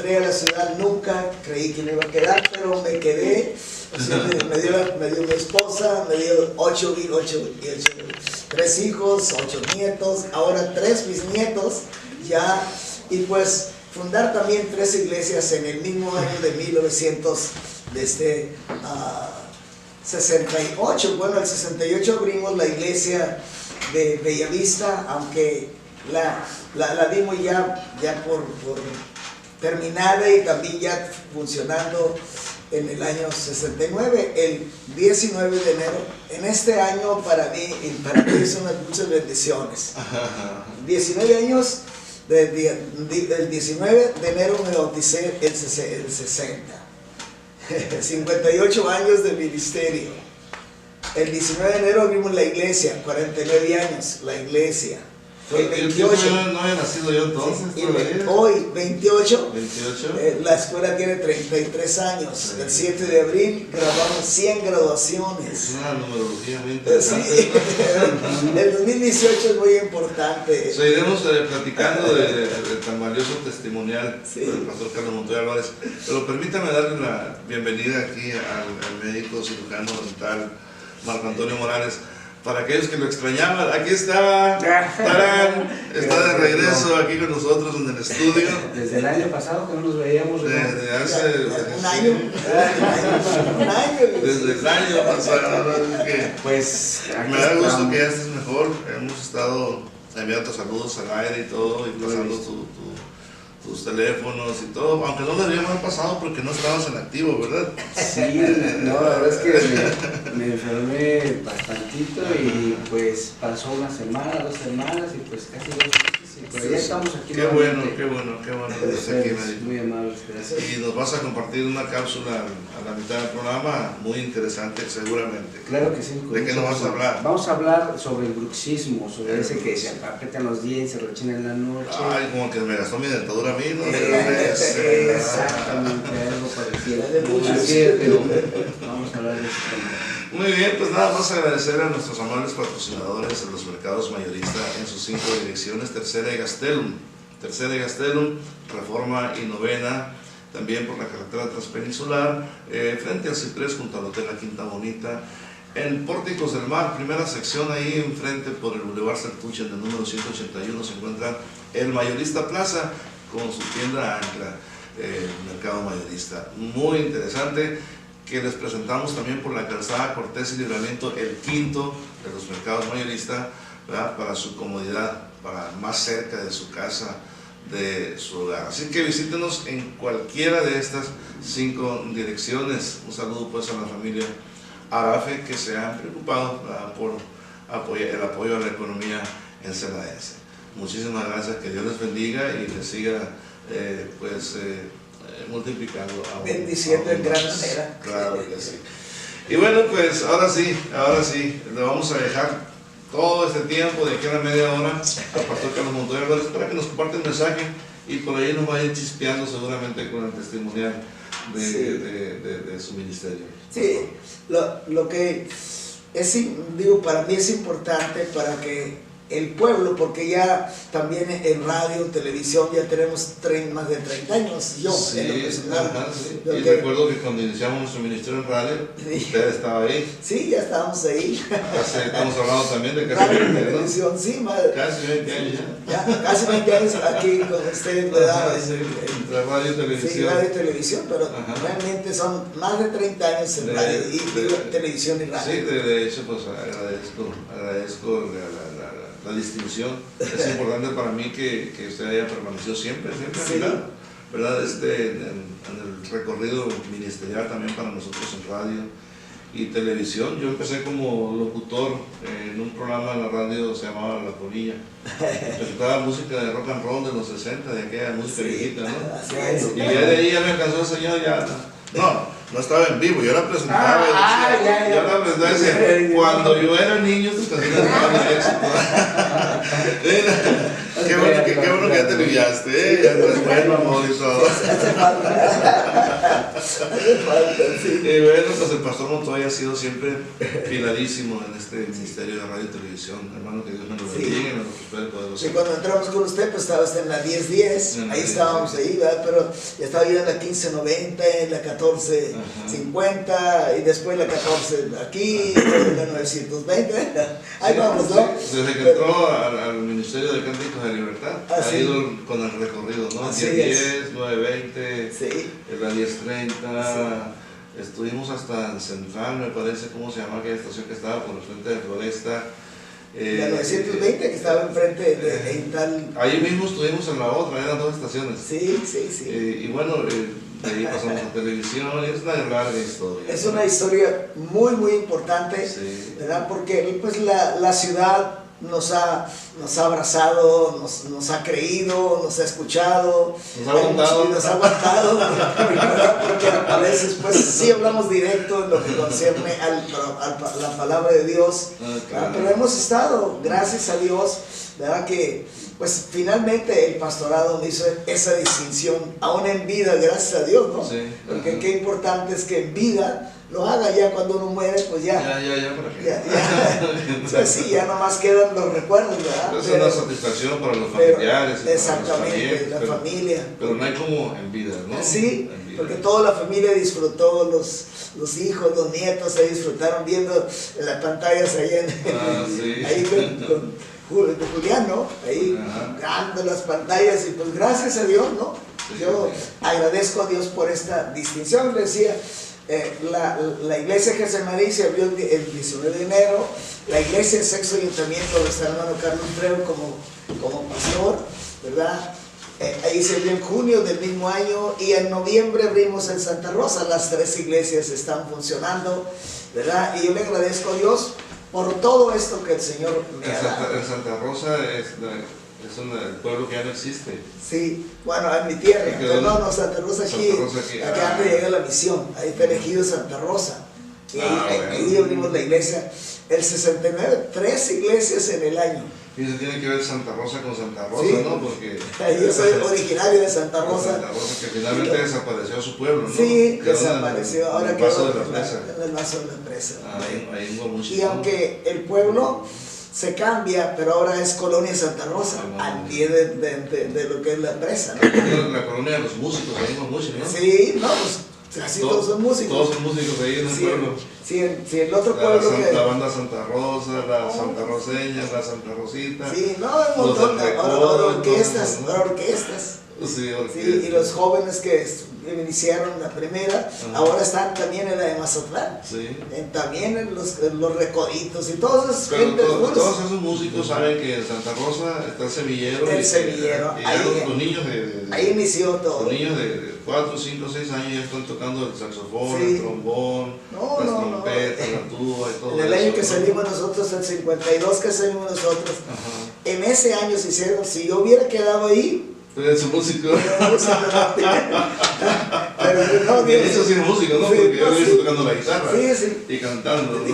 entré a la ciudad nunca creí que me iba a quedar, pero me quedé. Me dio mi esposa, me dio 3 hijos, 8 nietos, ahora 3 bisnietos ya, y pues fundar también 3 iglesias en el mismo año de 1968. Bueno, el 68 abrimos la iglesia de Bellavista, aunque la dimos ya por terminada y también ya funcionando en el año 69, el 19 de enero. En este año para mí son muchas bendiciones. 19 años, del 19 de enero me bauticé el 60. 58 años de ministerio. El 19 de enero abrimos la iglesia, 49 años, la iglesia. Fue el 28. No había nacido yo entonces. Sí, hoy, 28. 28. La escuela tiene 33 años. Sí. El 7 de abril grabamos 100 graduaciones. Es una numerología muy interesante. Sí. El 2018 es muy importante. Seguiremos platicando de tan valioso testimonial del pastor Carlos Montoya Álvarez. Pero permítame darle la bienvenida aquí al médico cirujano dental Marco Antonio Morales. Para aquellos que lo extrañaban, aquí está, ¡tarán! Está de regreso aquí con nosotros en el estudio. Desde el año pasado que no nos veíamos. Desde hace un año. Desde el año pasado. Pues me da gusto que ya estés mejor. Hemos estado enviando saludos al aire y todo, y pasando tus teléfonos y todo, aunque no lo debíamos haber pasado porque no estabas en activo, ¿verdad? Sí, no, la verdad es que me enfermé bastantito y pues pasó una semana, 2 semanas y pues casi 2 meses, pero ya estamos aquí. Qué bueno que estés aquí, médico. Muy amables, gracias. Y nos vas a compartir una cápsula a la mitad del programa, muy interesante seguramente. Claro que sí. ¿De qué nos vas a hablar? Vamos a hablar sobre el bruxismo, sobre ese que se aprietan los dientes, se rechina en la noche. Ay, como que me gastó mi dentadura a mí, ¿no? Exactamente, algo parecido. Pero vamos a hablar de ese tema. Muy bien, pues nada más agradecer a nuestros amables patrocinadores de los mercados mayoristas en sus 5 direcciones: Tercera y Gastelum, Reforma y Novena, también por la carretera transpeninsular, frente al Ciprés junto al Hotel La Quinta Bonita, en Pórticos del Mar, primera sección, ahí enfrente por el Boulevard Sertuchen del número 181 se encuentra el Mayorista Plaza con su tienda ancla, mercado mayorista, muy interesante, que les presentamos también por la calzada Cortés y Libramiento, el quinto de los mercados mayoristas, ¿verdad? Para su comodidad, para más cerca de su casa, de su hogar. Así que visítenos en cualquiera de estas 5 direcciones. Un saludo pues a la familia Arafe, que se han preocupado, ¿verdad? Por el apoyo a la economía ensenadaense. Muchísimas gracias, que Dios les bendiga y les siga multiplicando. Bendiciendo en gran manera. Claro que sí. Y bueno, pues ahora sí, le vamos a dejar todo este tiempo, de aquí a la media hora, al pastor Carlos Montoya Álvarez para que nos comparte el mensaje y por ahí nos va a ir chispeando seguramente con el testimonial de su ministerio. Sí, lo que es, para mí es importante para que el pueblo, porque ya también en radio, televisión, ya tenemos más de 30 años, yo sí, en lo personal. Sí. Y recuerdo que cuando iniciamos nuestro ministerio en radio, usted estaba ahí. Sí, ya estábamos ahí. Estamos hablando también de casi 20 años, televisión, sí, casi 20 años ya. Casi 20 años aquí con ustedes, ¿verdad? Entre radio y televisión. Sí, radio y televisión, pero realmente son más de 30 años en radio y televisión y radio. Sí, de hecho, pues agradezco la distinción. Es importante para mí que usted haya permanecido siempre sí. ¿Verdad? En el recorrido ministerial también para nosotros en radio y televisión. Yo empecé como locutor en un programa en la radio, se llamaba La Polilla. Presentaba música de rock and roll de los 60, de aquella música viejita, ¿no? Y ya de ahí ya me alcanzó el señor, ya no estaba en vivo, yo la presentaba cuando yo era niño tus canciones estaban de éxito. Qué bueno que ya te aliviaste, ya no es bueno, amor y todo. Hace falta, sí. Y bueno, pues el pastor Montoya ha sido siempre filadísimo en este ministerio de radio y televisión. Hermano, que Dios me lo bendiga y me lo prospere poderosamente. Sí, cuando entramos con usted, pues estaba usted en la 1010, ahí estábamos ahí, ¿verdad? Pero ya estaba yo en la 1590, en la 1450, y después la 14 aquí, en la 920, ahí vamos, ¿no? Sí, desde que entró al Ministerio de Cánticos de Libertad, ha ido con el recorrido, ¿no? 1010, 920, sí. la 1030, estuvimos hasta en Central, me parece, ¿cómo se llama aquella estación que estaba por el frente de Floresta? La 920 que estaba enfrente de tal. Ahí mismo estuvimos en la otra, eran dos estaciones. Sí. Y bueno, de ahí pasamos a televisión, y es una larga historia. Es una historia muy importante, sí, ¿verdad? Porque pues la ciudad nos ha abrazado, nos ha creído, nos ha escuchado, nos ha aguantado, ¿verdad? Porque a veces pues sí hablamos directo en lo que concierne a la palabra de Dios, claro. Pero hemos estado, gracias a Dios, ¿verdad? Que pues finalmente el pastorado me hizo esa distinción, aún en vida, gracias a Dios, ¿no? Sí, porque qué importante es que en vida lo haga, ya cuando uno muere, pues ya. ¿para qué? Ya. Pues sí, ya nomás quedan los recuerdos, ¿verdad? Es una satisfacción para los familiares. Exactamente, la familia. Pero no hay como en vida, ¿no? Sí, en vida. porque toda la familia disfrutó, los hijos, los nietos ahí disfrutaron viendo en las pantallas ahí, ahí con Julián, ¿no? Ahí dando las pantallas y pues gracias a Dios, ¿no? Yo agradezco a Dios por esta distinción. Le decía, la iglesia Getsemaní se abrió el 19 de enero, la iglesia de Sexto Ayuntamiento de nuestro hermano Carlos Treu como pastor, ¿verdad? Ahí se abrió en junio del mismo año y en noviembre abrimos en Santa Rosa. Las tres iglesias están funcionando, ¿verdad? Y yo le agradezco a Dios por todo esto que el Señor me ha dado. En Santa Rosa es el pueblo que ya no existe. Sí, bueno, en mi tierra, pero no, Santa Rosa aquí, acá antes llega la misión, ahí está elegido Santa Rosa. Y ahí abrimos la iglesia, el 69, 3 iglesias en el año. Y se tiene que ver Santa Rosa con Santa Rosa, sí, ¿no? Porque yo soy originario de Santa Rosa. Santa Rosa, que finalmente desapareció su pueblo, ¿no? Sí, desapareció, ahora quedó en el vaso de la presa. Ahí hubo mucho. Y aunque el pueblo se cambia, pero ahora es Colonia Santa Rosa, al pie de lo que es la presa, ¿no? La colonia de los músicos, ahí hubo mucho, ¿no? Sí, no, pues así todos son músicos. Todos son músicos ahí en el pueblo. Sí, el otro pueblo la banda Santa Rosa, la Santa Roseña, la Santa Rosita. Sí, no, un montón de orquestas. Sí, y los jóvenes que iniciaron la primera, ahora están también en la de Mazatlán. Sí. También en los recoditos y todos esos todos esos músicos saben que en Santa Rosa está el semillero. Semillero. Los niños ahí inició todo. Los niños de 4, 5, 6 años ya están tocando el saxofón, el trombón, las trompetas, la tuba y todo. En el año que salimos nosotros, el 52 que salimos nosotros, en ese año se hicieron, si yo hubiera quedado ahí, pero su músico. Pero no, bien, eso sí es músico, ¿no? Porque yo lo he visto tocando la guitarra. Sí. Y cantando, ¿no?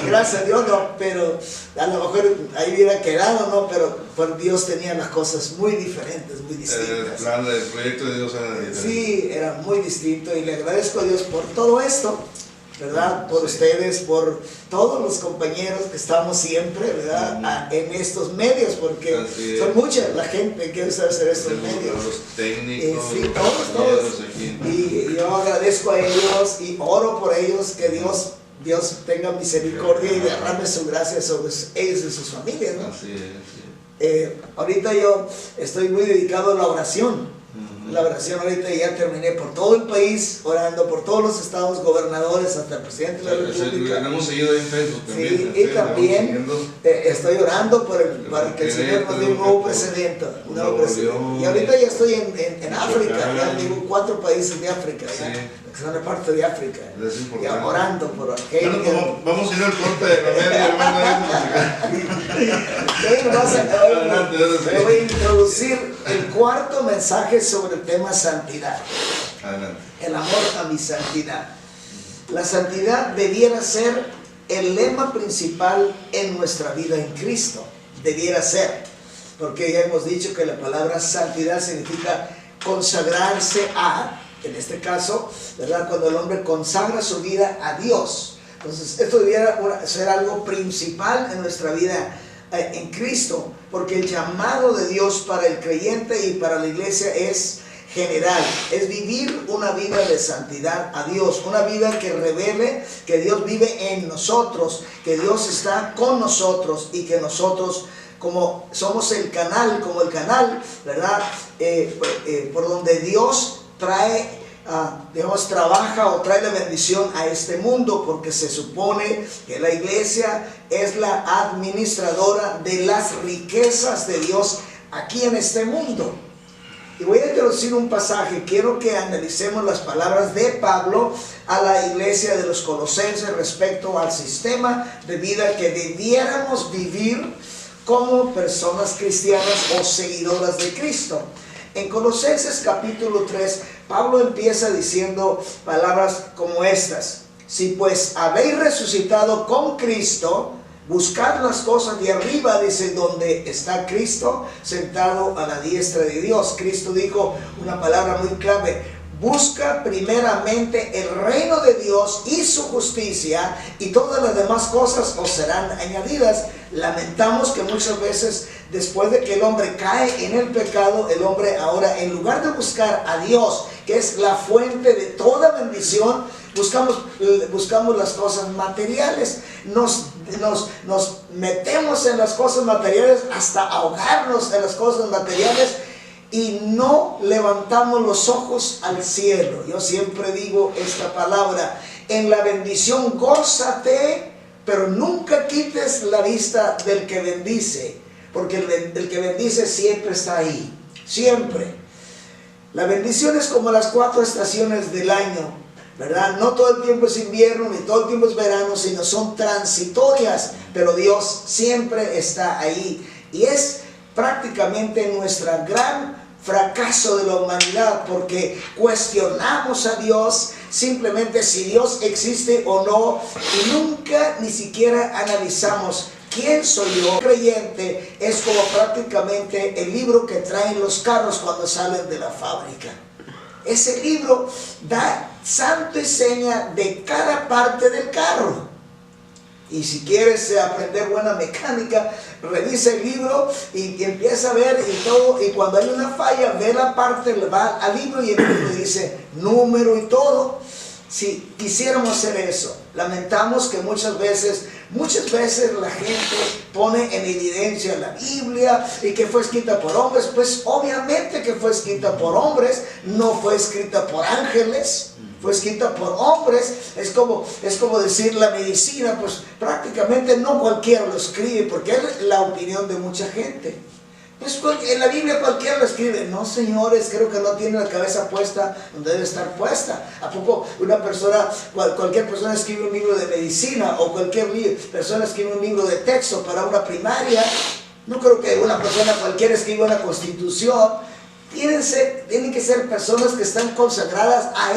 Gracias a Dios, no, pero a lo mejor ahí hubiera quedado, ¿no? Pero por Dios tenía las cosas muy diferentes, muy distintas. El proyecto de Dios era diferente. Sí, era muy distinto y le agradezco a Dios por todo esto, ¿verdad? Por ustedes, por todos los compañeros que estamos siempre, ¿verdad? En estos medios, porque son mucha la gente que usa hacer estos medios. Los técnicos, sí, todos. Y yo agradezco a ellos y oro por ellos, que Dios tenga misericordia y derrame su gracia sobre ellos y sus familias, ¿no? Así es. Ahorita yo estoy muy dedicado a la oración. La oración ahorita ya terminé por todo el país, orando por todos los estados, gobernadores, hasta el presidente de la República. Lo hemos seguido en Facebook también. Sí, y también estoy orando para que el Señor nos dé un nuevo presidente. Y ahorita ya estoy en África, ya digo 4 países de África, que son parte de África. Ya orando por aquello. Bueno, vamos a ir al corte de remedio, hermano. Voy a introducir el cuarto mensaje sobre el tema santidad. Adelante. El amor a mi santidad. La santidad debiera ser el lema principal en nuestra vida en Cristo. Debiera ser. Porque ya hemos dicho que la palabra santidad significa consagrarse a, en este caso, ¿verdad? Cuando el hombre consagra su vida a Dios. Entonces, esto debiera ser algo principal en nuestra vida en Cristo, porque el llamado de Dios para el creyente y para la iglesia es general, es vivir una vida de santidad a Dios, una vida que revele que Dios vive en nosotros, que Dios está con nosotros y que nosotros, como somos el canal, ¿verdad? Por donde Dios trae, digamos, trabaja o trae la bendición a este mundo, porque se supone que la iglesia es la administradora de las riquezas de Dios aquí en este mundo. Y voy a introducir un pasaje. Quiero que analicemos las palabras de Pablo a la iglesia de los Colosenses respecto al sistema de vida que debiéramos vivir como personas cristianas o seguidoras de Cristo. En Colosenses capítulo 3, Pablo empieza diciendo palabras como estas: si pues habéis resucitado con Cristo, buscad las cosas de arriba, dice, donde está Cristo sentado a la diestra de Dios. Cristo dijo una palabra muy clave: busca primeramente el reino de Dios y su justicia, y todas las demás cosas os serán añadidas. Lamentamos que muchas veces, después de que el hombre cae en el pecado, el hombre ahora, en lugar de buscar a Dios, que es la fuente de toda bendición, buscamos las cosas materiales. Nos metemos en las cosas materiales hasta ahogarnos en las cosas materiales, y no levantamos los ojos al cielo. Yo siempre digo esta palabra: en la bendición gózate, pero nunca quites la vista del que bendice, porque el que bendice siempre está ahí, siempre. La bendición es como las 4 estaciones del año, ¿verdad? No todo el tiempo es invierno, ni todo el tiempo es verano, sino son transitorias, pero Dios siempre está ahí. Y es prácticamente nuestra gran fracaso de la humanidad, porque cuestionamos a Dios simplemente si Dios existe o no, y nunca ni siquiera analizamos quién soy yo. Creyente es como prácticamente el libro que traen los carros cuando salen de la fábrica. Ese libro da santo y seña de cada parte del carro. Y si quieres aprender buena mecánica, revisa el libro y empieza a ver y todo. Y cuando hay una falla, ve la parte, va al libro y el libro dice número y todo. Si quisiéramos hacer eso, lamentamos que muchas veces la gente pone en evidencia la Biblia y que fue escrita por hombres. Pues obviamente que fue escrita por hombres, no fue escrita por ángeles. Fue escrita por hombres. Es como decir la medicina, pues prácticamente no cualquiera lo escribe, porque es la opinión de mucha gente. Pues en la Biblia cualquiera lo escribe. No, señores, creo que no tiene la cabeza puesta donde debe estar puesta. ¿A poco cualquier persona escribe un libro de medicina, o cualquier persona escribe un libro de texto para una primaria? No creo que una persona cualquiera escriba una constitución. Tienen que ser personas que están consagradas a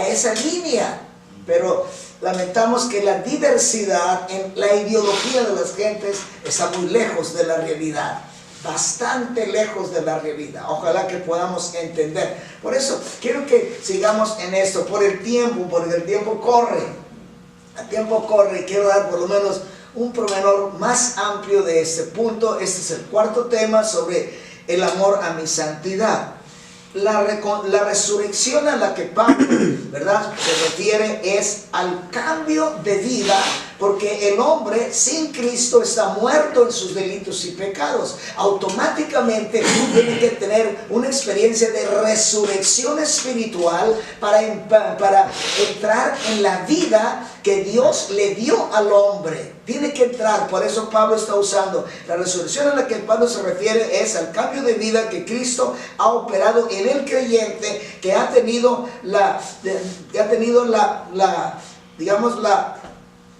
esa línea. Pero lamentamos que la diversidad en la ideología de las gentes está muy lejos de la realidad, bastante lejos de la realidad. Ojalá que podamos entender. Por eso quiero que sigamos en esto, porque el tiempo corre. El tiempo corre, y quiero dar por lo menos un pormenor más amplio de este punto. Este es el cuarto tema, sobre el amor a mi santidad. La resurrección a la que Pablo, ¿verdad?, se refiere es al cambio de vida, porque el hombre sin Cristo está muerto en sus delitos y pecados. Automáticamente tiene que tener una experiencia de resurrección espiritual para entrar en la vida que Dios le dio al hombre. Tiene que entrar. Por eso Pablo está usando la resurrección a la que Pablo se refiere, es al cambio de vida que Cristo ha operado en el creyente, que ha tenido la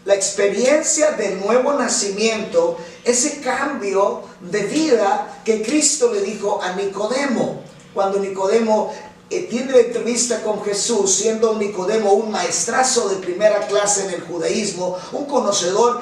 experiencia del nuevo nacimiento, ese cambio de vida que Cristo le dijo a Nicodemo. Cuando Nicodemo tiene la entrevista con Jesús, siendo Nicodemo un maestrazo de primera clase en el judaísmo, un conocedor,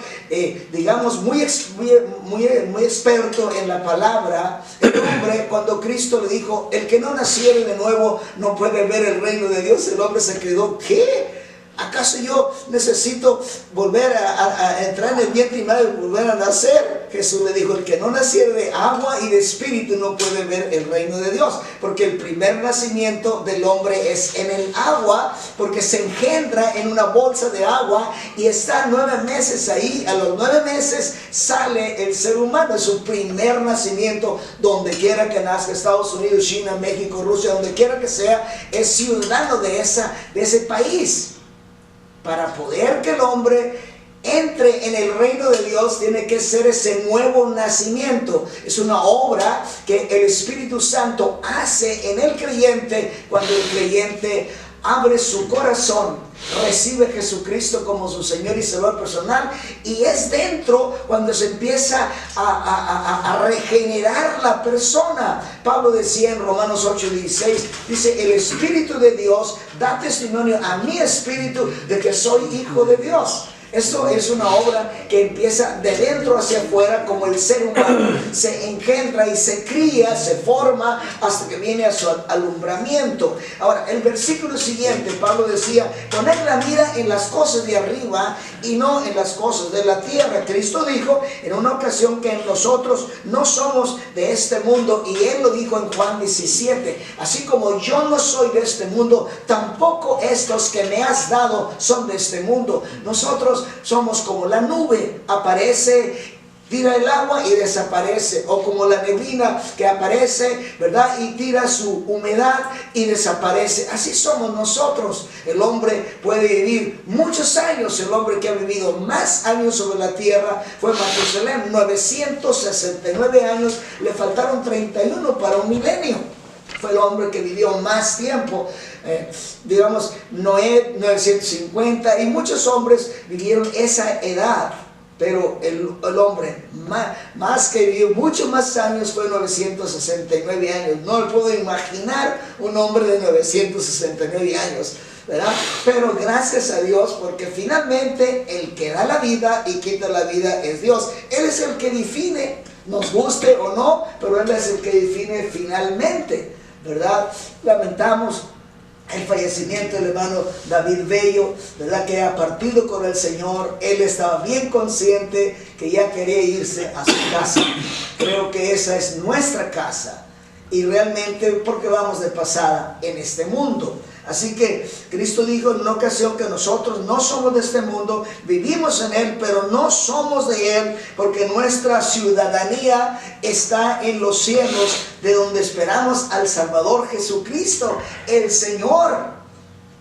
digamos, muy experto en la palabra. El hombre, cuando Cristo le dijo, el que no naciere de nuevo no puede ver el reino de Dios, el hombre se quedó, ¿qué? ¿Acaso yo necesito volver a entrar en el vientre y madre y volver a nacer? Jesús le dijo, el que no naciere de agua y de espíritu no puede ver el reino de Dios. Porque el primer nacimiento del hombre es en el agua, porque se engendra en una bolsa de agua y está 9 meses ahí. A los 9 meses sale el ser humano, es su primer nacimiento. Donde quiera que nazca, Estados Unidos, China, México, Rusia, donde quiera que sea, es ciudadano de ese país. Para poder que el hombre entre en el reino de Dios, tiene que ser ese nuevo nacimiento. Es una obra que el Espíritu Santo hace en el creyente cuando el creyente abre su corazón, recibe a Jesucristo como su Señor y Salvador personal, y es dentro cuando se empieza a regenerar la persona. Pablo decía en Romanos 8:16, dice, el Espíritu de Dios da testimonio a mi espíritu de que soy hijo de Dios. Esto es una obra que empieza de dentro hacia afuera, como el ser humano se engendra y se cría, se forma hasta que viene a su alumbramiento. Ahora, el versículo siguiente, Pablo decía, poned la mira en las cosas de arriba y no en las cosas de la tierra. Cristo dijo en una ocasión que nosotros no somos de este mundo, y Él lo dijo en Juan 17, así como yo no soy de este mundo, tampoco estos que me has dado son de este mundo. Nosotros somos como la nube, aparece, tira el agua y desaparece, o como la neblina que aparece, ¿verdad? Y tira su humedad y desaparece. Así somos nosotros. El hombre puede vivir muchos años. El hombre que ha vivido más años sobre la tierra fue Matusalén, 969 años, le faltaron 31 para un milenio. Fue el hombre que vivió más tiempo. Digamos, Noé 950, y muchos hombres vivieron esa edad, pero el hombre más que vivió muchos más años fue 969 años. No me puedo imaginar un hombre de 969 años, ¿verdad? Pero gracias a Dios, porque finalmente el que da la vida y quita la vida es Dios. Él es el que define, nos guste o no, pero Él es el que define finalmente, ¿verdad? Lamentamos el fallecimiento del hermano David Bello, ¿verdad? Que ha partido con el Señor. Él estaba bien consciente que ya quería irse a su casa. Creo que esa es nuestra casa, y realmente porque vamos de pasada en este mundo. Así que Cristo dijo en una ocasión que nosotros no somos de este mundo, vivimos en Él, pero no somos de Él, porque nuestra ciudadanía está en los cielos, de donde esperamos al Salvador Jesucristo, el Señor.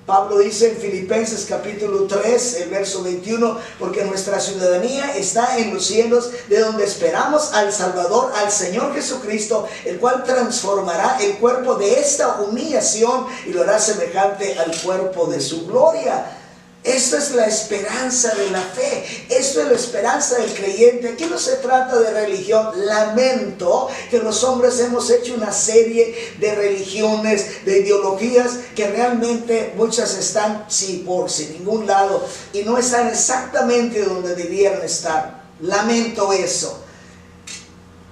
Pablo dice en Filipenses capítulo 3, el verso 21, porque nuestra ciudadanía está en los cielos, de donde esperamos al Salvador, al Señor Jesucristo, el cual transformará el cuerpo de esta humillación y lo hará semejante al cuerpo de su gloria. Esta es la esperanza de la fe. Esto es la esperanza del creyente. Aquí no se trata de religión. Lamento que los hombres hemos hecho una serie de religiones, de ideologías, que realmente muchas están sin ningún lado y no están exactamente donde debieran estar. Lamento eso.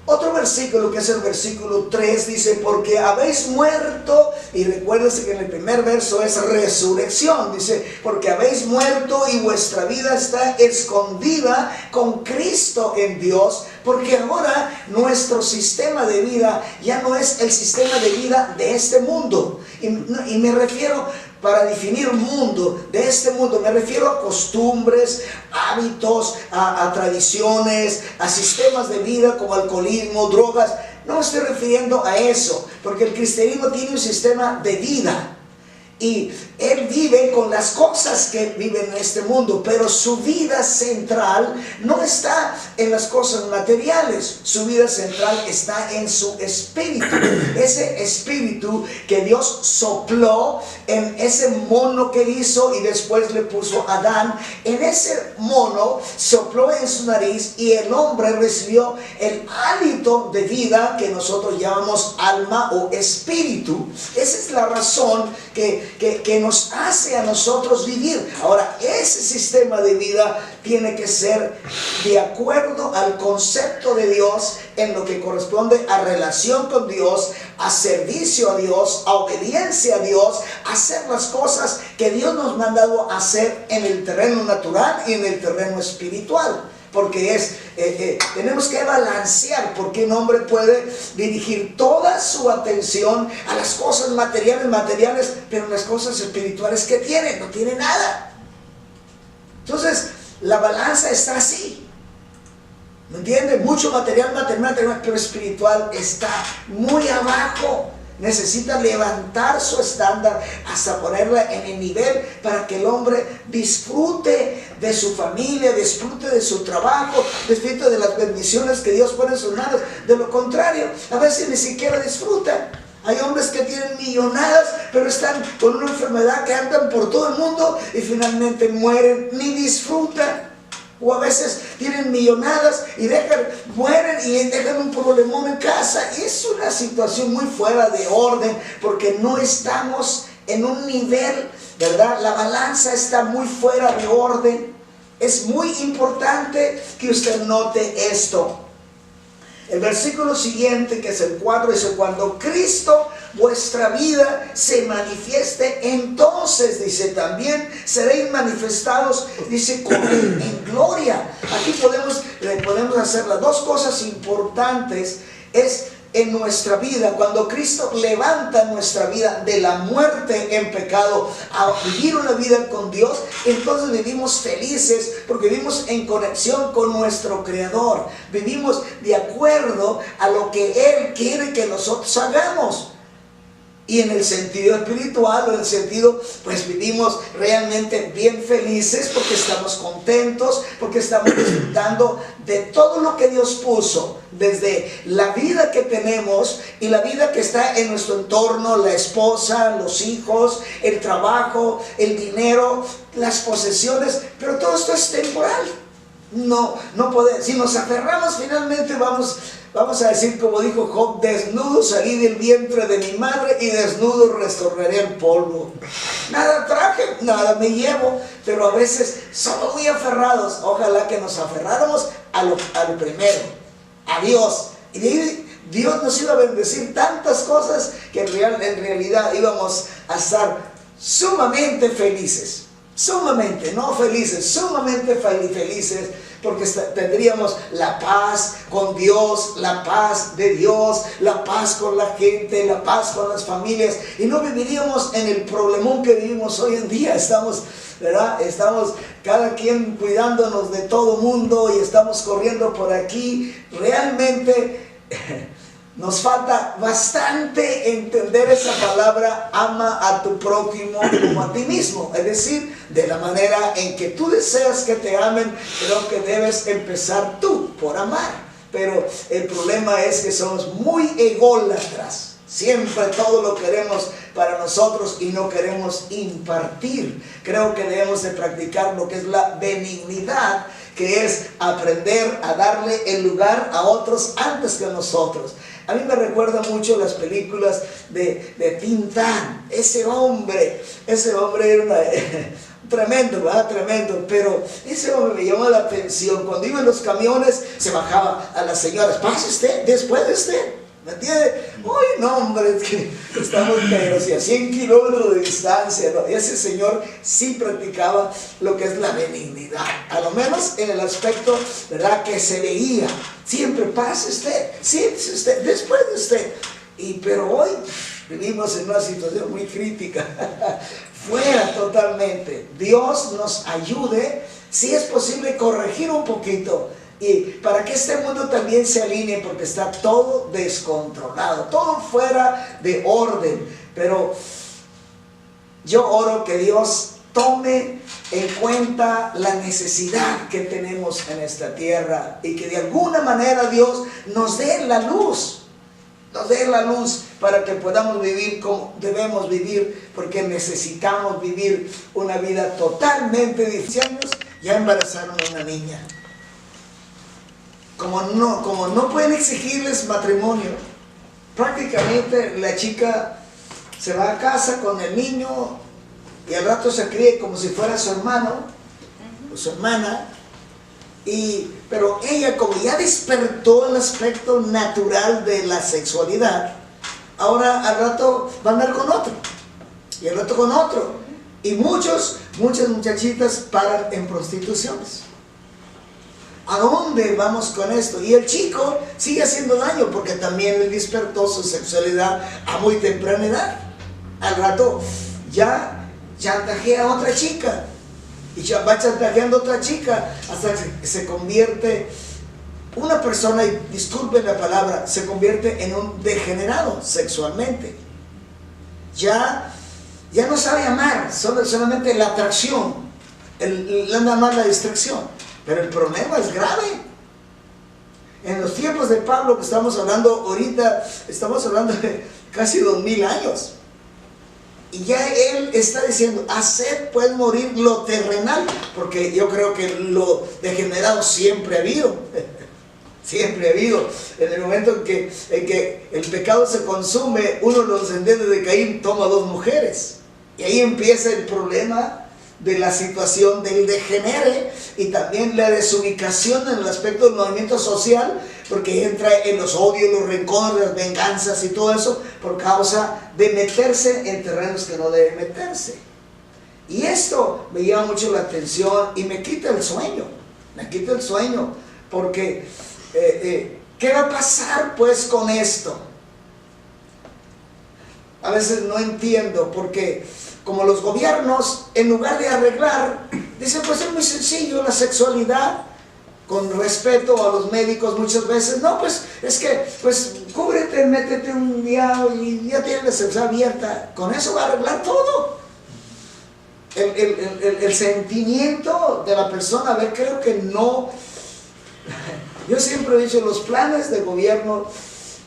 Otro versículo, que es el versículo 3, dice, porque habéis muerto, y recuérdense que en el primer verso es resurrección, dice, porque habéis muerto y vuestra vida está escondida con Cristo en Dios, porque ahora nuestro sistema de vida ya no es el sistema de vida de este mundo, y me refiero, para definir mundo, de este mundo, me refiero a costumbres, hábitos, a tradiciones, a sistemas de vida como alcoholismo, drogas. No me estoy refiriendo a eso, porque el cristianismo tiene un sistema de vida. y él vive con las cosas que viven en este mundo, pero su vida central no está en las cosas materiales, su vida central está en su espíritu, ese espíritu que Dios sopló en ese mono que hizo y después le puso a Adán. En ese mono sopló en su nariz y el hombre recibió el hálito de vida que nosotros llamamos alma o espíritu. Esa es la razón que nos hace a nosotros vivir. Ahora, ese sistema de vida tiene que ser de acuerdo al concepto de Dios en lo que corresponde a relación con Dios, a servicio a Dios, a obediencia a Dios, a hacer las cosas que Dios nos ha mandado a hacer en el terreno natural y en el terreno espiritual. Porque tenemos que balancear, porque un hombre puede dirigir toda su atención a las cosas materiales, pero en las cosas espirituales que tiene, no tiene nada. Entonces, la balanza está así. ¿Me entiende? Mucho material, pero espiritual está muy abajo. Necesita levantar su estándar hasta ponerla en el nivel para que el hombre disfrute de su familia, disfrute de su trabajo, disfrute de las bendiciones que Dios pone en sus manos. De lo contrario, a veces ni siquiera disfrutan. Hay hombres que tienen millonadas, pero están con una enfermedad que andan por todo el mundo y finalmente mueren, ni disfrutan. O a veces tienen millonadas y mueren y dejan un problemón en casa. Es una situación muy fuera de orden porque no estamos en un nivel, ¿verdad? La balanza está muy fuera de orden. Es muy importante que usted note esto. El versículo siguiente, que es el 4, dice: cuando Cristo vuestra vida se manifieste, entonces, dice, también seréis manifestados, dice, con él en gloria. Aquí podemos hacer las dos cosas importantes. Es en nuestra vida, cuando Cristo levanta nuestra vida de la muerte en pecado a vivir una vida con Dios, entonces vivimos felices porque vivimos en conexión con nuestro Creador, vivimos de acuerdo a lo que Él quiere que nosotros hagamos. Y en el sentido espiritual, o en el sentido, pues vivimos realmente bien felices porque estamos contentos, porque estamos disfrutando de todo lo que Dios puso, desde la vida que tenemos y la vida que está en nuestro entorno, la esposa, los hijos, el trabajo, el dinero, las posesiones, pero todo esto es temporal. No podemos, si nos aferramos, finalmente vamos a decir, como dijo Job: desnudo salí del vientre de mi madre y desnudo retornaré al polvo. Nada traje, nada me llevo, pero a veces somos muy aferrados. Ojalá que nos aferráramos a lo primero, a Dios. Y de ahí Dios nos iba a bendecir tantas cosas que en realidad íbamos a estar sumamente felices. Sumamente, no felices, sumamente felices, porque tendríamos la paz con Dios, la paz de Dios, la paz con la gente, la paz con las familias, y no viviríamos en el problemón que vivimos hoy en día. Estamos, ¿verdad? Estamos cada quien cuidándonos de todo mundo y estamos corriendo por aquí. Realmente nos falta bastante entender esa palabra: ama a tu prójimo como a ti mismo. Es decir, de la manera en que tú deseas que te amen, creo que debes empezar tú por amar. Pero el problema es que somos muy ególatras. Siempre todo lo queremos para nosotros y no queremos impartir. Creo que debemos de practicar lo que es la benignidad, que es aprender a darle el lugar a otros antes que a nosotros. A mí me recuerda mucho las películas de Tintán. Ese hombre era tremendo, ¿verdad? Tremendo. Pero ese hombre me llamó la atención. Cuando iba en los camiones, se bajaba a las señoras: pase usted, después de usted. ¿Me entiende? Uy, no, hombre, es que estamos pero si a 100 kilómetros de distancia, ¿no? Y ese señor sí practicaba lo que es la benignidad, a lo menos en el aspecto, ¿verdad?, que se veía. Siempre: pase usted, siéntese usted, después de usted. Pero hoy vivimos en una situación muy crítica, fuera totalmente. Dios nos ayude, si es posible, corregir un poquito, y para que este mundo también se alinee, porque está todo descontrolado, todo fuera de orden. Pero yo oro que Dios tome en cuenta la necesidad que tenemos en esta tierra y que de alguna manera Dios nos dé la luz para que podamos vivir como debemos vivir, porque necesitamos vivir una vida totalmente diferente. Ya embarazaron a una niña. Como no pueden exigirles matrimonio, prácticamente la chica se va a casa con el niño y al rato se críe como si fuera su hermano o su hermana. Pero ella, como ya despertó el aspecto natural de la sexualidad, ahora al rato va a andar con otro y al rato con otro, y muchas muchachitas paran en prostituciones. ¿A dónde vamos con esto? Y el chico sigue haciendo daño porque también él despertó su sexualidad a muy temprana edad. Al rato ya chantajea a otra chica y va chantajeando a otra chica hasta que se convierte una persona, y disculpen la palabra, se convierte en un degenerado sexualmente. Ya no sabe amar, solamente la atracción, nada más la distracción. Pero el problema es grave. En los tiempos de Pablo que estamos hablando ahorita, estamos hablando de casi 2000 años. Y ya él está diciendo, haced pues morir lo terrenal, porque yo creo que lo degenerado siempre ha habido. Siempre ha habido. En el momento en que el pecado se consume, uno de los descendientes de Caín toma 2 mujeres. Y ahí empieza el problema de la situación del degenere y también la desubicación en el aspecto del movimiento social, porque entra en los odios, los rencores, las venganzas y todo eso por causa de meterse en terrenos que no debe meterse. Y esto me llama mucho la atención y me quita el sueño, porque ¿qué va a pasar pues con esto? A veces no entiendo, porque como los gobiernos, en lugar de arreglar, dicen, pues es muy sencillo la sexualidad, con respeto a los médicos muchas veces, no, pues es que, pues cúbrete, métete un día y ya tienes la sexualidad abierta, con eso va a arreglar todo. El sentimiento de la persona, a ver, creo que no. Yo siempre he dicho, los planes de gobierno,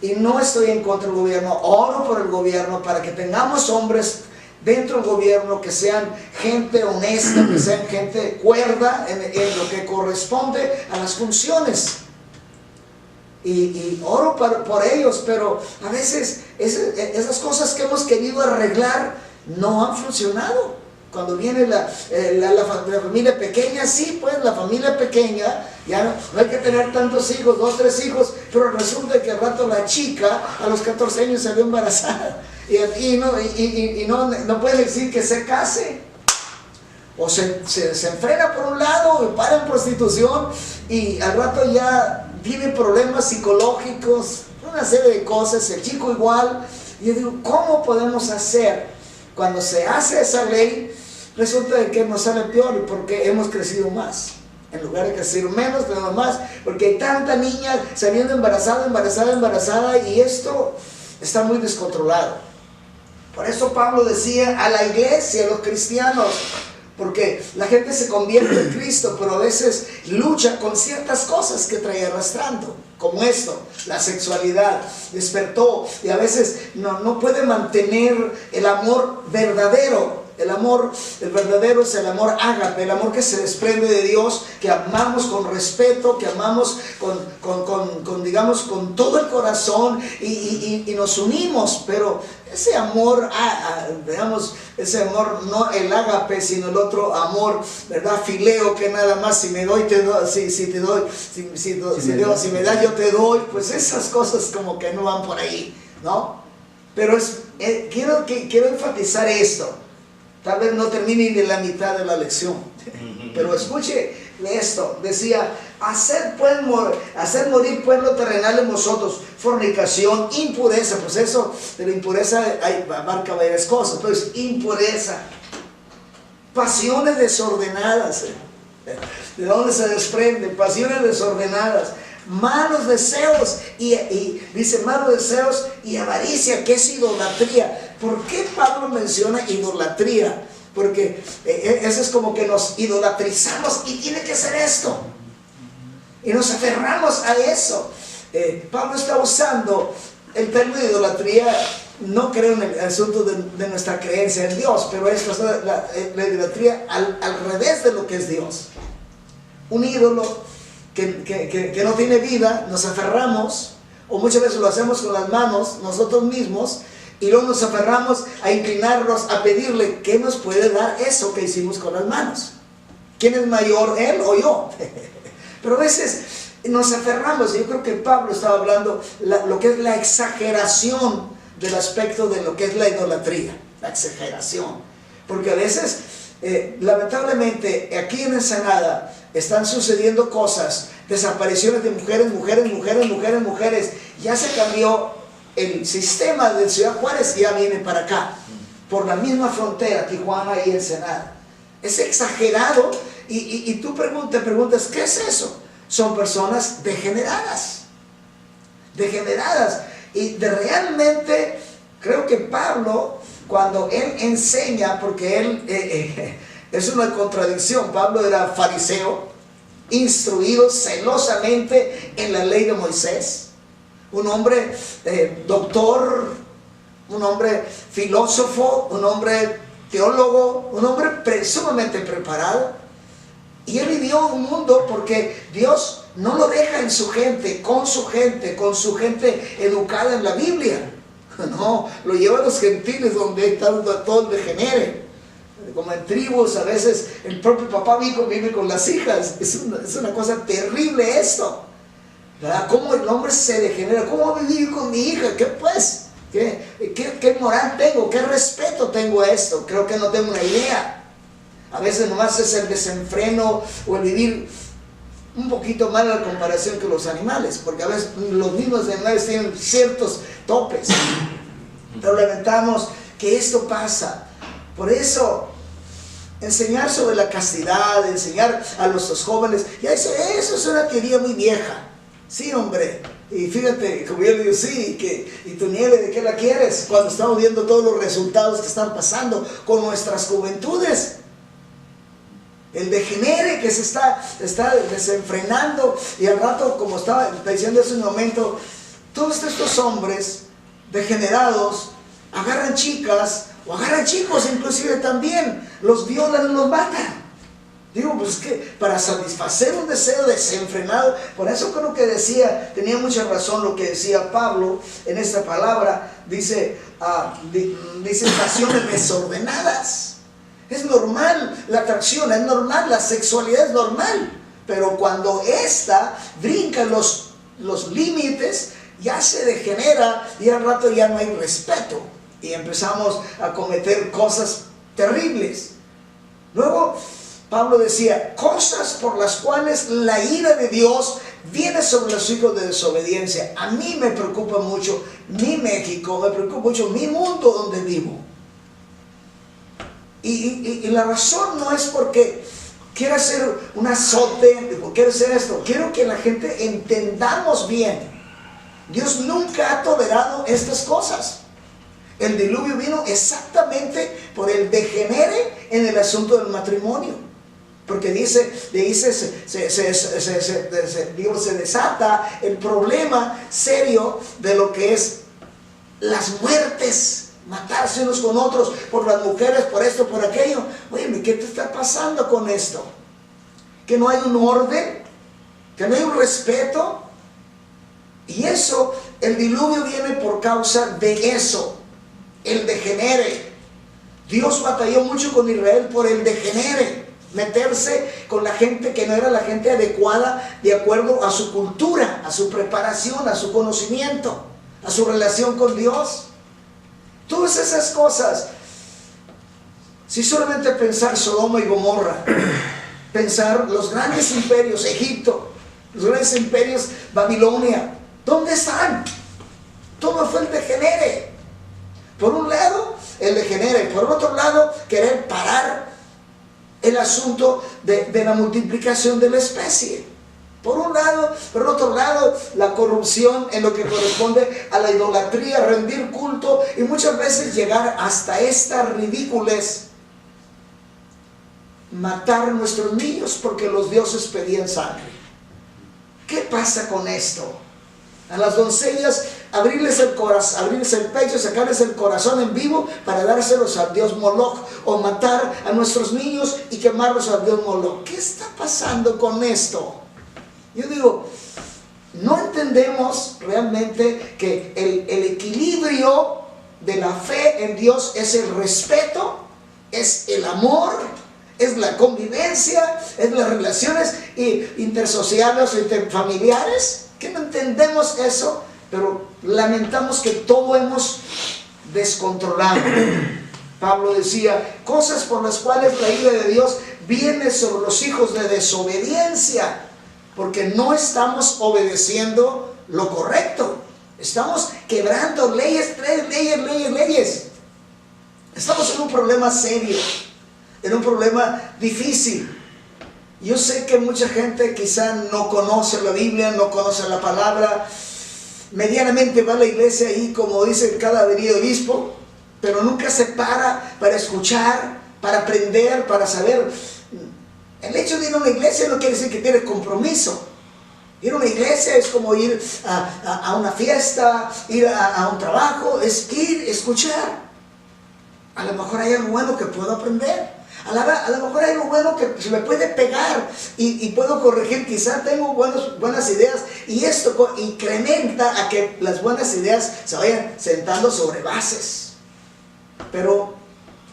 y no estoy en contra del gobierno, oro por el gobierno para que tengamos hombres dentro del gobierno que sean gente honesta, que sean gente cuerda en lo que corresponde a las funciones. Y oro por ellos, pero a veces esas cosas que hemos querido arreglar no han funcionado. Cuando viene la familia pequeña, sí, pues la familia pequeña, ya no hay que tener tantos hijos, 2, 3 hijos, pero resulta que al rato la chica a los 14 años salió embarazada y no puede decir que se case. O se enfrena por un lado y para en prostitución y al rato ya tiene problemas psicológicos, una serie de cosas, el chico igual. Y yo digo, ¿cómo podemos hacer? Cuando se hace esa ley, resulta de que nos sale peor porque hemos crecido más. En lugar de crecer menos, tenemos más, porque hay tanta niña saliendo embarazada, y esto está muy descontrolado. Por eso Pablo decía a la iglesia, a los cristianos, porque la gente se convierte en Cristo, pero a veces lucha con ciertas cosas que trae arrastrando, como esto, la sexualidad, despertó, y a veces no puede mantener el amor verdadero. El verdadero es el amor ágape, el amor que se desprende de Dios, que amamos con respeto, que amamos digamos, con todo el corazón y nos unimos, pero ese amor, digamos, ese amor, no el ágape, sino el otro amor, ¿verdad? Fileo, que nada más si me doy, te doy, si me das, yo te doy, pues esas cosas como que no van por ahí, ¿no? Pero quiero enfatizar esto. Tal vez no termine ni la mitad de la lección, pero escuche esto, decía, hacer morir pues lo terrenal en vosotros, fornicación, impureza, pues eso de la impureza abarca varias cosas, pues impureza, pasiones desordenadas, ¿de dónde se desprende? Pasiones desordenadas, malos deseos, y dice malos deseos y avaricia, que es idolatría. ¿por qué Pablo menciona idolatría? Porque eso es como que nos idolatrizamos y tiene que ser esto. Y nos aferramos a eso. Pablo está usando el término de idolatría, no creo en el asunto de nuestra creencia en Dios, pero esto es la idolatría al revés de lo que es Dios. Un ídolo que no tiene vida, nos aferramos, o muchas veces lo hacemos con las manos nosotros mismos, y luego nos aferramos a inclinarnos, a pedirle, ¿qué nos puede dar eso que hicimos con las manos? ¿Quién es mayor, él o yo? Pero a veces nos aferramos, y yo creo que Pablo estaba hablando lo que es la exageración del aspecto de lo que es la idolatría, la exageración. Porque a veces, lamentablemente, aquí en Ensenada están sucediendo cosas, desapariciones de mujeres. Ya se cambió el sistema de Ciudad Juárez, ya viene para acá, por la misma frontera, Tijuana y Ensenada. Es exagerado, y tú te preguntas, ¿qué es eso? Son personas degeneradas, y realmente creo que Pablo, cuando él enseña, porque él es una contradicción, Pablo era fariseo, instruido celosamente en la ley de Moisés, un hombre doctor, un hombre filósofo, un hombre teólogo, un hombre sumamente preparado. Y él vivió un mundo porque Dios no lo deja en su gente, con su gente educada en la Biblia. No, lo lleva a los gentiles donde está todo el degenere. Como en tribus, a veces el propio papá vive con las hijas. Es una cosa terrible esto, ¿verdad? ¿Cómo el hombre se degenera? ¿Cómo vivir con mi hija? ¿Qué pues? ¿Qué moral tengo? ¿Qué respeto tengo a esto? Creo que no tengo una idea. A veces nomás es el desenfreno o el vivir un poquito mal a la comparación que los animales, porque a veces los mismos animales tienen ciertos topes. Pero lamentamos que esto pasa. Por eso, enseñar sobre la castidad, enseñar a nuestros jóvenes, ya eso es una teoría muy vieja. Sí, hombre. Y fíjate, como yo le digo, sí, ¿y tu nieve de qué la quieres? Cuando estamos viendo todos los resultados que están pasando con nuestras juventudes. El degenere que se está desenfrenando, y al rato, como estaba diciendo hace un momento, todos estos hombres degenerados agarran chicas, o agarran chicos inclusive también, los violan y los matan. Digo, pues que para satisfacer un deseo desenfrenado, por eso creo que tenía mucha razón lo que decía Pablo en esta palabra, dice pasiones desordenadas. Es normal la atracción, es normal, la sexualidad es normal, pero cuando esta brinca los límites, ya se degenera y al rato ya no hay respeto y empezamos a cometer cosas terribles. Luego Pablo decía, cosas por las cuales la ira de Dios viene sobre los hijos de desobediencia. A mí me preocupa mucho mi México, me preocupa mucho mi mundo donde vivo. Y la razón no es porque quiero hacer un azote, quiero hacer esto. Quiero que la gente entendamos bien. Dios nunca ha tolerado estas cosas. El diluvio vino exactamente por el degenere en el asunto del matrimonio. Porque se desata el problema serio de lo que es las muertes. Matarse unos con otros, por las mujeres, por esto, por aquello. Oye, ¿qué te está pasando con esto? ¿Que no hay un orden? ¿Que no hay un respeto? Y eso, el diluvio viene por causa de eso, el degenere. Dios batalló mucho con Israel por el degenere, meterse con la gente que no era la gente adecuada de acuerdo a su cultura, a su preparación, a su conocimiento, a su relación con Dios. Todas esas cosas. Si solamente pensar Sodoma y Gomorra, pensar los grandes imperios, Egipto, los grandes imperios, Babilonia, ¿dónde están? Todo fue el degenere. Por un lado, el degenere. Por otro lado, querer parar el asunto de la multiplicación de la especie. Por un lado, por otro lado, la corrupción en lo que corresponde a la idolatría, rendir culto y muchas veces llegar hasta esta ridiculez. Matar a nuestros niños porque los dioses pedían sangre. ¿Qué pasa con esto? A las doncellas abrirles el corazón, abrirles el pecho, sacarles el corazón en vivo para dárselos al dios Moloch, o matar a nuestros niños y quemarlos al dios Moloch. ¿Qué está pasando con esto? Yo digo, no entendemos realmente que el equilibrio de la fe en Dios es el respeto, es el amor, es la convivencia, es las relaciones intersociales o interfamiliares. Que no entendemos eso, pero lamentamos que todo hemos descontrolado. Pablo decía, cosas por las cuales la ira de Dios viene sobre los hijos de desobediencia, porque no estamos obedeciendo lo correcto. Estamos quebrando leyes. Estamos en un problema serio, en un problema difícil. Yo sé que mucha gente quizá no conoce la Biblia, no conoce la palabra, medianamente va a la iglesia ahí como dice cada avenido obispo, pero nunca se para escuchar, para aprender, para saber. El hecho de ir a una iglesia no quiere decir que tienes compromiso. Ir a una iglesia es como ir a una fiesta, ir a un trabajo, es ir, escuchar. A lo mejor hay algo bueno que puedo aprender. A lo mejor hay algo bueno que se me puede pegar y puedo corregir. Quizá tengo buenas ideas y esto incrementa a que las buenas ideas se vayan sentando sobre bases. Pero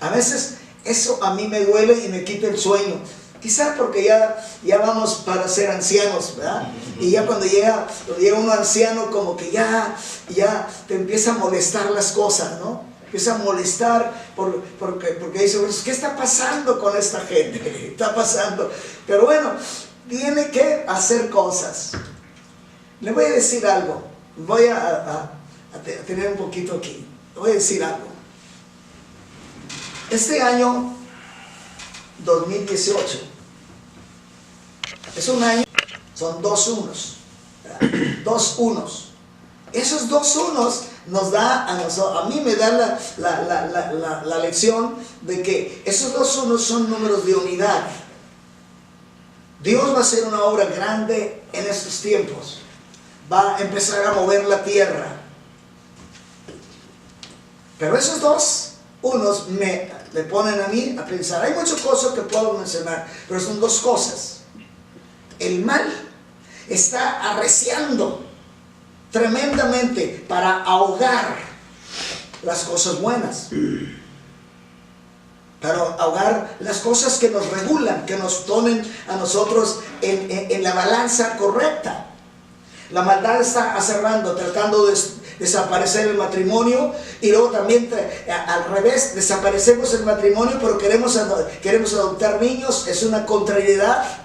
a veces eso a mí me duele y me quita el sueño. Quizá porque ya vamos para ser ancianos, ¿verdad? Y ya cuando llega uno anciano como que ya te empieza a molestar las cosas, ¿no? Empieza a molestar porque dice, ¿qué está pasando con esta gente? Está pasando. Pero bueno, tiene que hacer cosas. Le voy a decir algo. Voy a tener un poquito aquí. Le voy a decir algo. Este año 2018 es un año, son 2 unos. 2 unos. Esos 2 unos nos da a mí me da la lección de que esos 2 unos son números de unidad. Dios va a hacer una obra grande en estos tiempos. Va a empezar a mover la tierra. Pero esos 2 unos me ponen a mí a pensar. Hay muchas cosas que puedo mencionar, pero son 2 cosas. El mal está arreciando tremendamente para ahogar las cosas buenas, para ahogar las cosas que nos regulan, que nos ponen a nosotros en la balanza correcta. La maldad está acerrando, tratando de desaparecer el matrimonio, y luego también al revés, desaparecemos el matrimonio pero queremos adoptar niños. Es una contrariedad.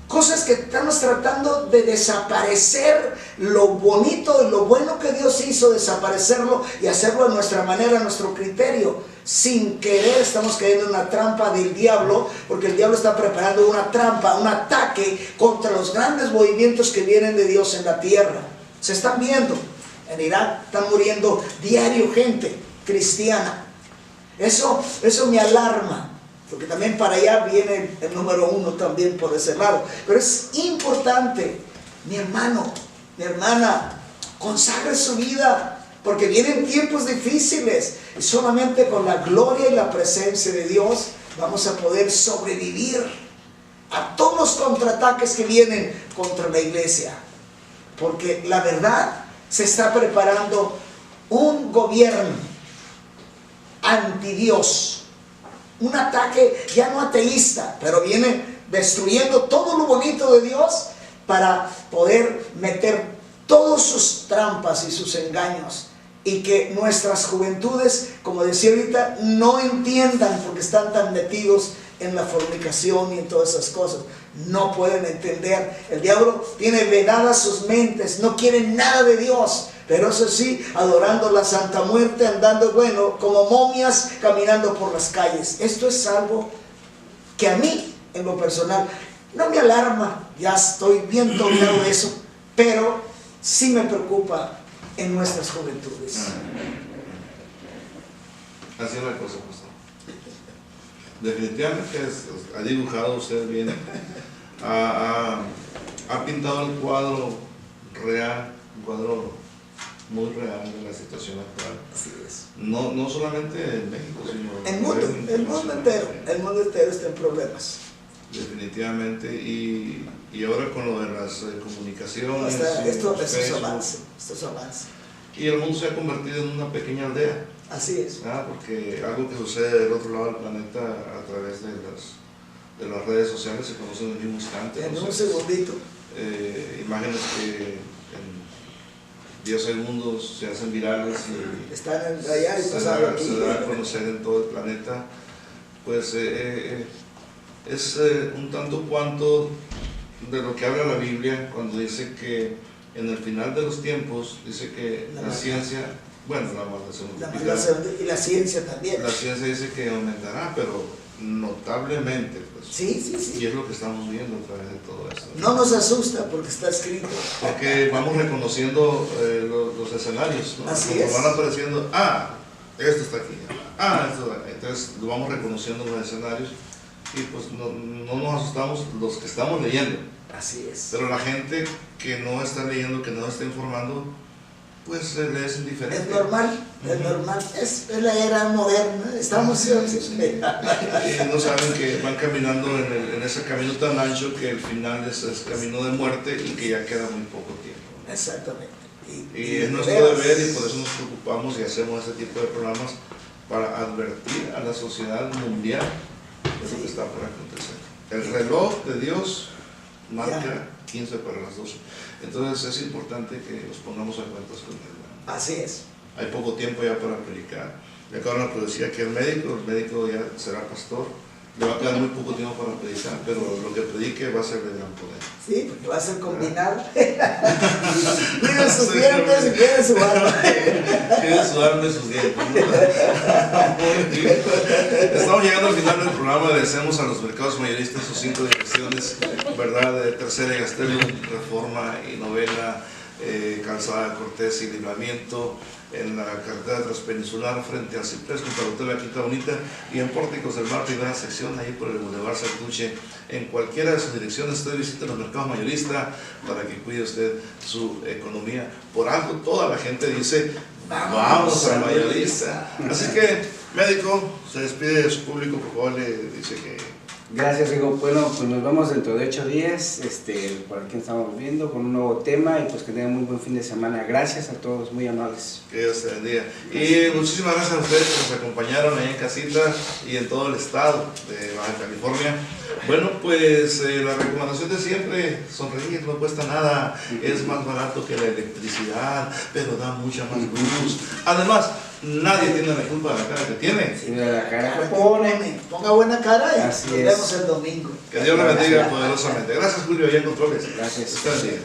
Cosas que estamos tratando de desaparecer lo bonito y lo bueno que Dios hizo, desaparecerlo y hacerlo a nuestra manera, a nuestro criterio. Sin querer estamos cayendo en una trampa del diablo, porque el diablo está preparando una trampa, un ataque contra los grandes movimientos que vienen de Dios en la tierra. Se están viendo. En Irak están muriendo diario gente cristiana. Eso me alarma. Porque también para allá viene el número 1 también por ese lado. Pero es importante, mi hermano, mi hermana, consagre su vida, porque vienen tiempos difíciles. Y solamente con la gloria y la presencia de Dios vamos a poder sobrevivir a todos los contraataques que vienen contra la iglesia. Porque la verdad, se está preparando un gobierno anti Dios. Un ataque ya no ateísta, pero viene destruyendo todo lo bonito de Dios para poder meter todas sus trampas y sus engaños. Y que nuestras juventudes, como decía ahorita, no entiendan porque están tan metidos en la fornicación y en todas esas cosas. No pueden entender. El diablo tiene vedadas sus mentes, no quieren nada de Dios. Pero eso sí, adorando la Santa Muerte, andando, como momias, caminando por las calles. Esto es algo que a mí, en lo personal, no me alarma, ya estoy bien toreado de eso, pero sí me preocupa en nuestras juventudes. Así es la cosa, pastor. Definitivamente ha dibujado usted bien, ha pintado el cuadro real, un cuadro muy real de la situación actual. Así es. No solamente en México, sino El mundo entero está en problemas. Definitivamente, y ahora con lo de las comunicaciones, Esto es Facebook, avance, esto es avance. y el mundo se ha convertido en una pequeña aldea, Así es. porque algo que sucede del otro lado del planeta a través de las redes sociales se conoce en el mismo instante. En ¿no? un segundito. Imágenes que en 10 segundos se hacen virales y Están allá y pasando aquí. se da a conocer en todo el planeta, pues es un tanto cuanto de lo que habla la Biblia cuando dice que en el final de los tiempos, dice que la ciencia, bueno, la maldición, Y la ciencia también. la ciencia dice que aumentará, pero notablemente, pues. Sí. Y es lo que estamos viendo a través de todo esto. No nos asusta porque está escrito. Porque vamos reconociendo los escenarios, ¿no? Así Como es. van apareciendo, esto está aquí, esto está aquí. Entonces lo vamos reconociendo los escenarios y pues no nos asustamos los que estamos leyendo. Así es. Pero la gente que no está leyendo, que no está informando, pues le es indiferente. Es normal, es normal. Es la era moderna. Estamos Y no saben que van caminando en ese camino tan ancho que el final es camino de muerte y que ya queda muy poco tiempo. Exactamente. Y es nuestro deber y por eso nos preocupamos y hacemos este tipo de programas para advertir a la sociedad mundial de lo que está por acontecer. El reloj de Dios marca 15 para las 12. Entonces es importante que nos pongamos a cuentas con él. Así es. Hay poco tiempo ya para predicar. Me acaban de decir que el médico ya será pastor. Le va a quedar muy poco tiempo para predicar, pero lo que predique va a ser de gran poder. Sí, porque va a ser combinar. Cuiden sus dientes y cuiden su alma. Quieren sudarme sus dientes, ¿no? Estamos llegando al final del programa. Agradecemos a los mercados mayoristas sus 5 direcciones, ¿verdad? De Tercera y Gastelum, Reforma y Novena, Calzada Cortés y Libramiento, en la carretera transpeninsular frente al Ciprés, junto al Hotel La Quinta Bonita, y en Pórticos del Mar, primera sección, ahí por el Boulevard Santuche. En cualquiera de sus direcciones, usted visite los mercados mayoristas para que cuide usted su economía. Por algo toda la gente dice, vamos al mayorista. Así que, médico, se despide de su público, por favor, le dice que... Gracias, Rigo. Bueno, pues nos vemos dentro de 8 días, por aquí estamos viendo, con un nuevo tema, y pues que tengan muy buen fin de semana. Gracias a todos, muy amables. Que Dios te bendiga. Y muchísimas gracias a ustedes que nos acompañaron ahí en casita y en todo el estado de Baja California. Bueno, pues la recomendación de siempre, sonreír no cuesta nada, es más barato que la electricidad, pero da mucha más luz. Además, nadie tiene la culpa de la cara que tiene. Sí, la cara que Pone. Ponga buena cara y Así nos es. vemos el domingo. Que Dios le bendiga poderosamente. Gracias, Julio, y en controles. Gracias. Está bien.